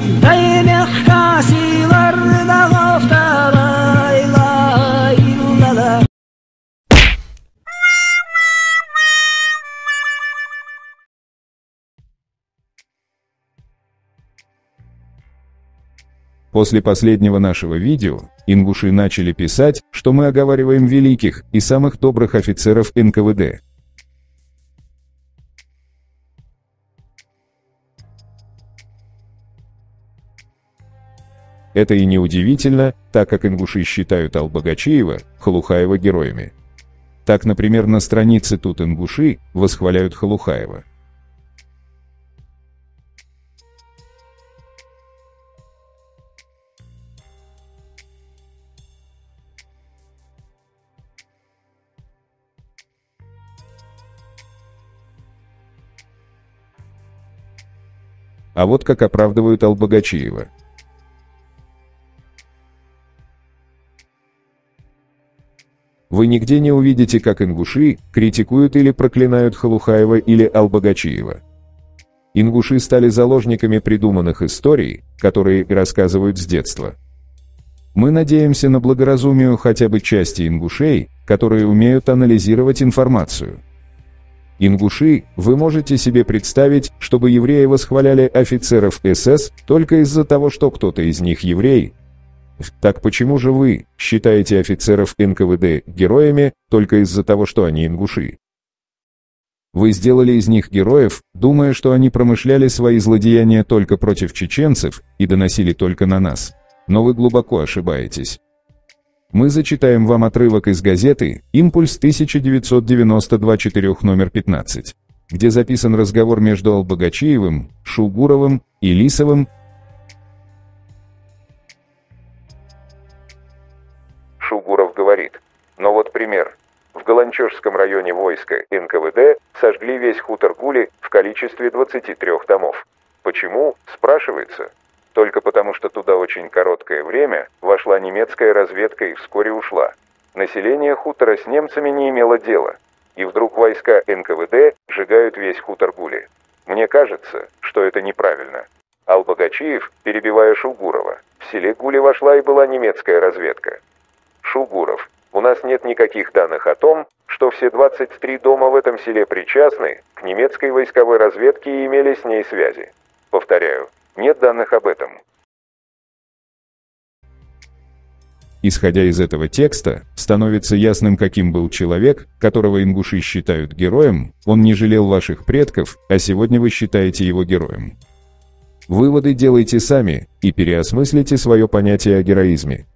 Dayemek kasilarda goftara ilaha illallah. После последнего нашего видео, ингуши начали писать, что мы оговариваем великих и самых добрых офицеров НКВД. Это и неудивительно, так как ингуши считают Албогачиева, Халухаева героями. Так, например, на странице «Тут ингуши» восхваляют Халухаева. А вот как оправдывают Албогачиева. Вы нигде не увидите, как ингуши критикуют или проклинают Халухаева или Албогачиева. Ингуши стали заложниками придуманных историй, которые рассказывают с детства. Мы надеемся на благоразумие хотя бы части ингушей, которые умеют анализировать информацию. Ингуши, вы можете себе представить, чтобы евреи восхваляли офицеров СС только из-за того, что кто-то из них еврей? Так почему же вы считаете офицеров НКВД героями только из-за того, что они ингуши? Вы сделали из них героев, думая, что они промышляли свои злодеяния только против чеченцев и доносили только на нас. Но вы глубоко ошибаетесь. Мы зачитаем вам отрывок из газеты «Импульс» 1992-4 номер 15, где записан разговор между Албогачиевым, Шугуровым и Лисовым. Шугуров говорит: но вот пример. В Галанчежском районе войска НКВД сожгли весь хутор Гули в количестве 23 домов. Почему, спрашивается? Только потому, что туда очень короткое время вошла немецкая разведка и вскоре ушла. Население хутора с немцами не имело дела. И вдруг войска НКВД сжигают весь хутор Гули. Мне кажется, что это неправильно. Албогачиев, перебивая Шугурова: в селе Гули вошла и была немецкая разведка. Шугуров: у нас нет никаких данных о том, что все 23 дома в этом селе причастны к немецкой войсковой разведке и имели с ней связи. Повторяю, нет данных об этом. Исходя из этого текста, становится ясным, каким был человек, которого ингуши считают героем. Он не жалел ваших предков, а сегодня вы считаете его героем. Выводы делайте сами и переосмыслите свое понятие о героизме.